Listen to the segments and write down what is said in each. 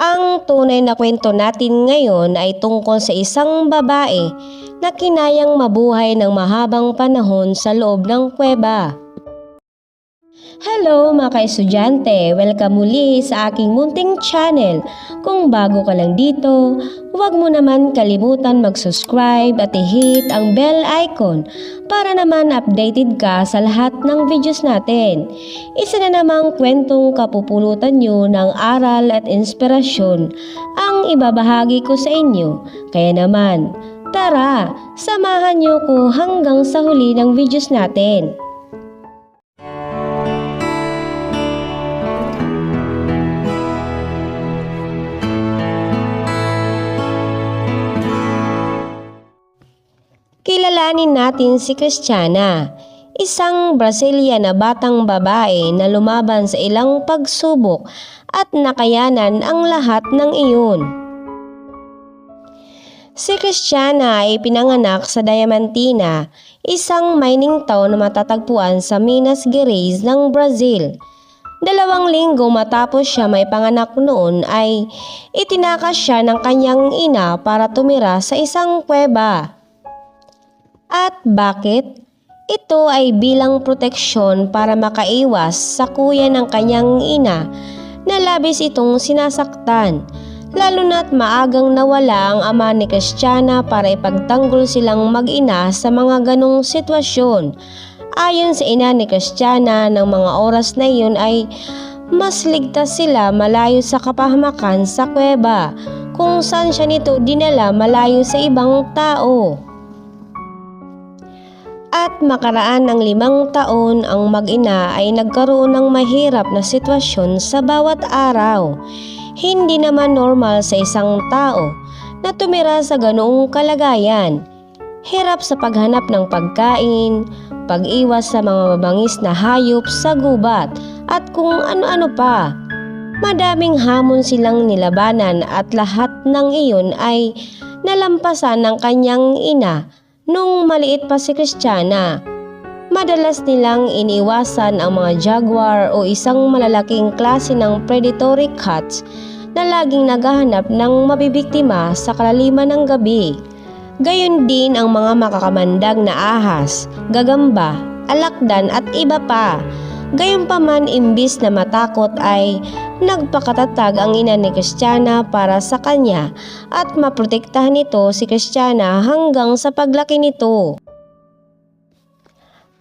Ang tunay na kwento natin ngayon ay tungkol sa isang babae na kinayang mabuhay ng mahabang panahon sa loob ng kuweba. Hello mga ka-estudyante! Welcome muli sa aking munting channel. Kung bago ka lang dito, huwag mo naman kalimutan mag-subscribe at i-hit ang bell icon para naman updated ka sa lahat ng videos natin. Isa na namang kwentong kapupulutan nyo ng aral at inspirasyon ang ibabahagi ko sa inyo. Kaya naman, tara, samahan nyo ko hanggang sa huli ng videos natin. Kilalanin natin si Christiana, isang Brazilian na batang babae na lumaban sa ilang pagsubok at nakayanan ang lahat ng iyon. Si Christiana ay pinanganak sa Diamantina, isang mining town na matatagpuan sa Minas Gerais ng Brazil. 2 linggo matapos siya may panganak noon ay itinakas siya ng kanyang ina para tumira sa isang kuweba. At bakit? Ito ay bilang proteksyon para makaiwas sa kuya ng kanyang ina na labis itong sinasaktan, lalo na't maagang nawala ang ama ni Christiana para ipagtanggol silang mag-ina sa mga ganong sitwasyon. Ayon sa ina ni Christiana, ng mga oras na iyon ay mas ligtas sila malayo sa kapahamakan sa kuweba, kung saan siya nito dinala malayo sa ibang tao. At makaraan ng 5 taon, ang mag-ina ay nagkaroon ng mahirap na sitwasyon sa bawat araw. Hindi naman normal sa isang tao na tumira sa ganoong kalagayan. Hirap sa paghanap ng pagkain, pag-iwas sa mga mabangis na hayop sa gubat, at kung ano-ano pa. Madaming hamon silang nilabanan at lahat ng iyon ay nalampasan ng kanyang ina. Nung maliit pa si Christiana, madalas nilang iniwasan ang mga jaguar o isang malalaking klase ng predatory cats na laging naghahanap ng mabibiktima sa kalaliman ng gabi. Gayon din ang mga makakamandag na ahas, gagamba, alakdan at iba pa. Gayunpaman, imbis na matakot ay nagpakatatag ang ina ni Christiana para sa kanya at maprotektahan nito si Christiana hanggang sa paglaki nito.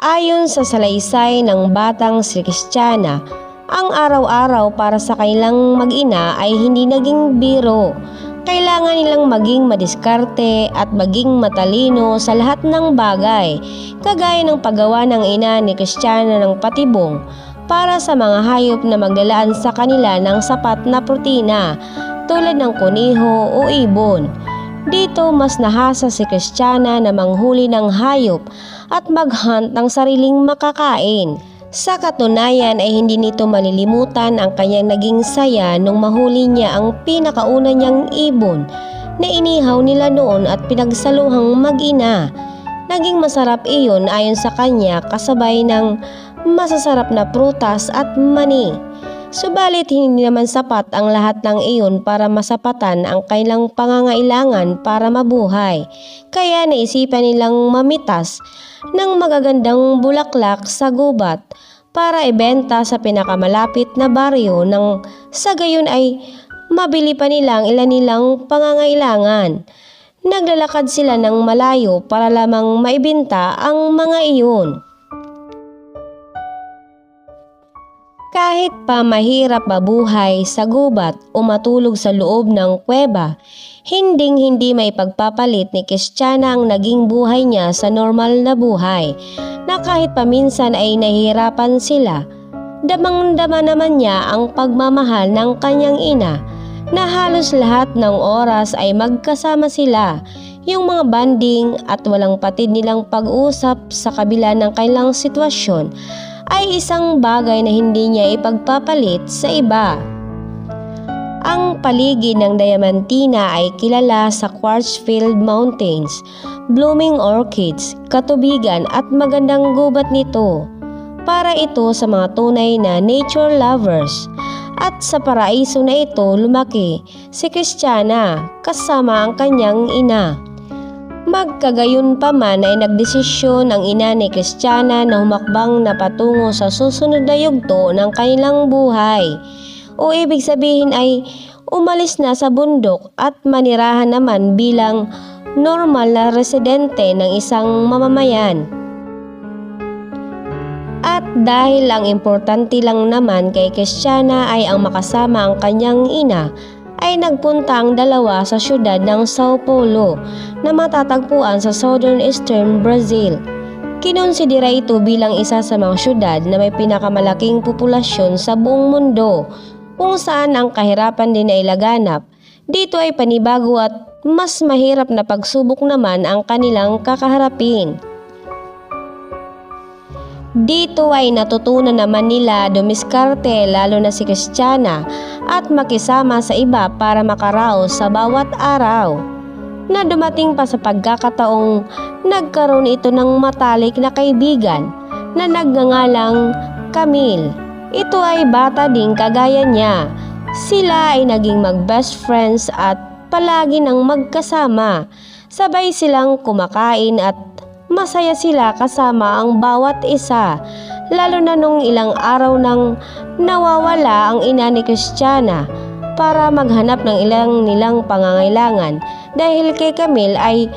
Ayon sa salaysay ng batang si Christiana, ang araw-araw para sa kanilang mag-ina ay hindi naging biro. Kailangan nilang maging madiskarte at maging matalino sa lahat ng bagay, kagaya ng paggawa ng ina ni Christiana ng patibong para sa mga hayop na maglalaan sa kanila ng sapat na protina tulad ng kuniho o ibon. Dito mas nahasa si Christiana na manghuli ng hayop at mag-hunt ng sariling makakain. Sa katunayan ay hindi nito malilimutan ang kanyang naging saya nung mahuli niya ang pinakauna niyang ibon na inihaw nila noon at pinagsaluhang mag-ina. Naging masarap iyon ayon sa kanya, kasabay ng masasarap na prutas at mani. Subalit hindi naman sapat ang lahat ng iyon para masapatan ang kailang pangangailangan para mabuhay. Kaya naisipan nilang mamitas ng magagandang bulaklak sa gubat para ibenta sa pinakamalapit na baryo nang sa gayon ay mabili pa nilang ilan nilang pangangailangan. Naglalakad sila ng malayo para lamang maibenta ang mga iyon. Kahit pa mahirap mabuhay sa gubat o matulog sa loob ng kuweba, hinding-hindi may pagpapalit ni Christiana ang naging buhay niya sa normal na buhay, na kahit paminsan ay nahihirapan sila. Damang-dama naman niya ang pagmamahal ng kanyang ina, na halos lahat ng oras ay magkasama sila. Yung mga banding at walang patid nilang pag-usap sa kabila ng kailang sitwasyon ay isang bagay na hindi niya ipagpapalit sa iba. Ang paligid ng Diamantina ay kilala sa Quartzfield Mountains, blooming orchids, katubigan at magandang gubat nito. Para ito sa mga tunay na nature lovers. At sa paraiso na ito lumaki si Kristiyana kasama ang kanyang ina. Magkagayon pa man ay nagdesisyon ang ina ni Kristiyana na humakbang na patungo sa susunod na yugto ng kanilang buhay. O ibig sabihin ay umalis na sa bundok at manirahan naman bilang normal na residente ng isang mamamayan. At dahil ang importante lang naman kay Kristiyana ay ang makasama ang kanyang ina, ay nagpunta ang dalawa sa syudad ng Sao Paulo na matatagpuan sa southeastern Brazil. Kinonsidera ito bilang isa sa mga syudad na may pinakamalaking populasyon sa buong mundo, kung saan ang kahirapan din ay laganap. Dito ay panibago at mas mahirap na pagsubok naman ang kanilang kakaharapin. Dito ay natutunan naman nila dumiskarte lalo na si Kristiyana at makisama sa iba para makaraos sa bawat araw. Na dumating pa sa pagkakataong nagkaroon ito ng matalik na kaibigan na nagngangalang Camille. Ito ay bata ding kagaya niya. Sila ay naging mag-best friends at palagi nang magkasama. Sabay silang kumakain at masaya sila kasama ang bawat isa, lalo na nung ilang araw nang nawawala ang ina ni Kristiyana para maghanap ng ilang nilang pangangailangan. Dahil kay Camille ay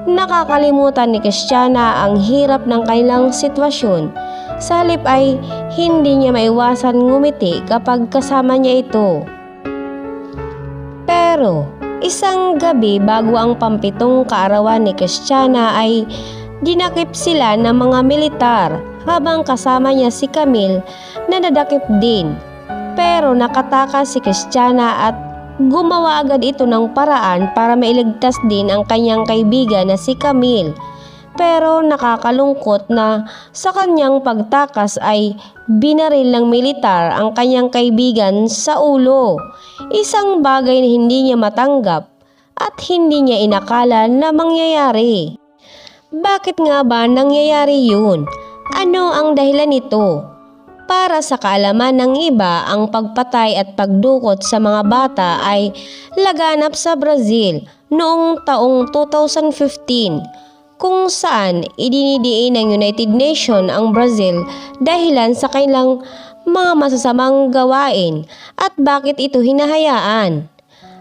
nakakalimutan ni Kristiyana ang hirap ng kanilang sitwasyon. Sa halip ay hindi niya maiwasan ngumiti kapag kasama niya ito. Pero isang gabi bago ang pampitong kaarawan ni Kristiyana ay dinakip sila ng mga militar habang kasama niya si Camille na nadakip din. Pero nakatakas si Kristiyana at gumawa agad ito ng paraan para mailigtas din ang kanyang kaibigan na si Camille. Pero nakakalungkot na sa kanyang pagtakas ay binaril ng militar ang kanyang kaibigan sa ulo. Isang bagay na hindi niya matanggap at hindi niya inakala na mangyayari. Bakit nga ba nangyayari yun? Ano ang dahilan nito? Para sa kaalaman ng iba, ang pagpatay at pagdukot sa mga bata ay laganap sa Brazil noong taong 2015, kung saan idinidiin ng United Nations ang Brazil dahilan sa kanilang mga masasamang gawain at bakit ito hinahayaan.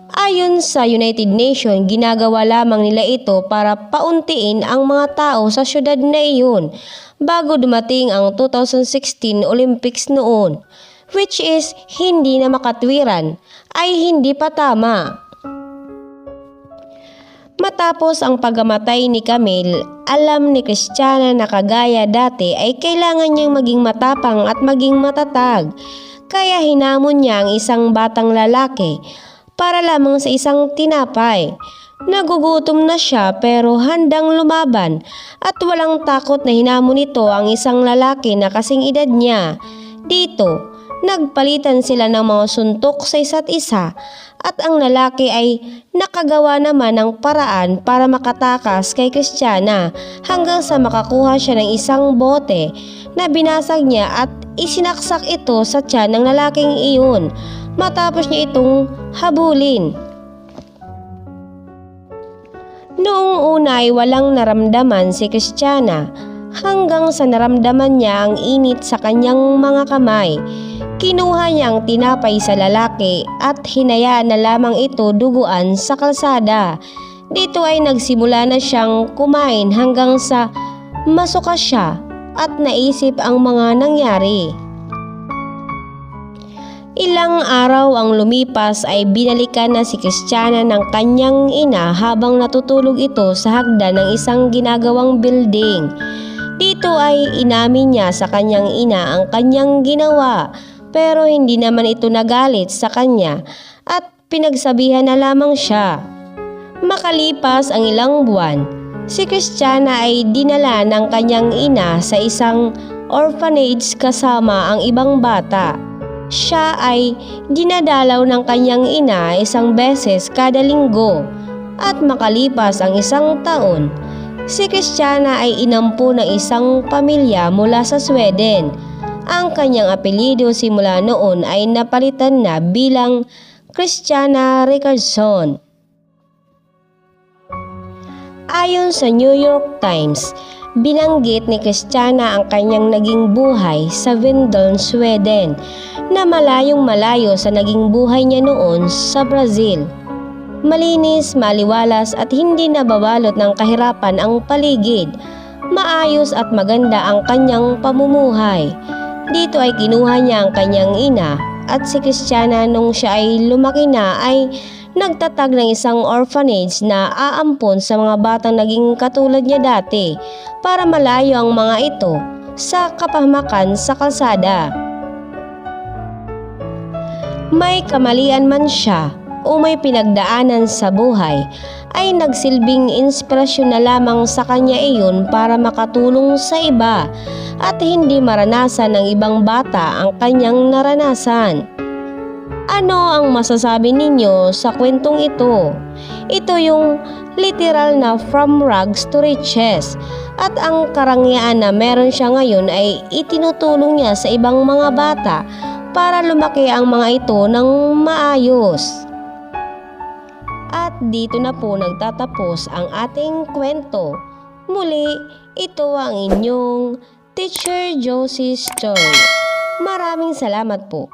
Ayon sa United Nations, ginagawa lamang nila ito para pauntiin ang mga tao sa syudad na iyon bago dumating ang 2016 Olympics noon, which is hindi na makatwiran, ay hindi pa tama. Matapos ang pagkamatay ni Camille, alam ni Kristiyana na kagaya dati ay kailangan niyang maging matapang at maging matatag, kaya hinamon niya ang isang batang lalaki para lamang sa isang tinapay. Nagugutom na siya pero handang lumaban at walang takot na hinamon nito ang isang lalaki na kasing edad niya. Dito, nagpalitan sila ng mga suntok sa isa't isa at ang lalaki ay nakagawa naman ng paraan para makatakas kay Kristiyana hanggang sa makakuha siya ng isang bote na binasag niya at isinaksak ito sa tiyan ng lalaking iyon matapos niya itong habulin. Noong una ay walang naramdaman si Kristiyana hanggang sa naramdaman niya ang init sa kanyang mga kamay. Kinuha niya ang tinapay sa lalaki at hinayaan na lamang ito duguan sa kalsada. Dito ay nagsimula na siyang kumain hanggang sa masuka siya at naisip ang mga nangyari. Ilang araw ang lumipas ay binalikan na si Kristiyana ng kanyang ina habang natutulog ito sa hagdan ng isang ginagawang building. Dito ay inamin niya sa kanyang ina ang kanyang ginawa pero hindi naman ito nagalit sa kanya at pinagsabihan na lamang siya. Makalipas ang ilang buwan, si Kristiyana ay dinala ng kanyang ina sa isang orphanage kasama ang ibang bata. Siya ay dinadalaw ng kanyang ina isang beses kada linggo at makalipas ang isang taon, si Kristiyana ay inampo ng isang pamilya mula sa Sweden Ang kanyang apelyido simula noon ay napalitan na bilang Christiana Ricardson. Ayon sa New York Times, binanggit ni Christiana ang kanyang naging buhay sa Vindeln, Sweden, na malayong malayo sa naging buhay niya noon sa Brazil. Malinis, maliwalas at hindi nababalot ng kahirapan ang paligid. Maayos at maganda ang kanyang pamumuhay. Dito ay kinuha niya ang kanyang ina at si Christiana nung siya ay lumaki na ay nagtatag ng isang orphanage na aampon sa mga batang naging katulad niya dati para malayo ang mga ito sa kapahamakan sa kalsada. May kamalian man siya o may pinagdaanan sa buhay, ay nagsilbing inspirasyon na lamang sa kanya iyon para makatulong sa iba at hindi maranasan ng ibang bata ang kanyang naranasan. Ano ang masasabi ninyo sa kwentong ito? Ito yung literal na from rags to riches at ang karangyaan na meron siya ngayon ay itinutulong niya sa ibang mga bata para lumaki ang mga ito ng maayos. At dito na po nagtatapos ang ating kwento. Muli, ito ang inyong Teacher Josie's Story. Maraming salamat po.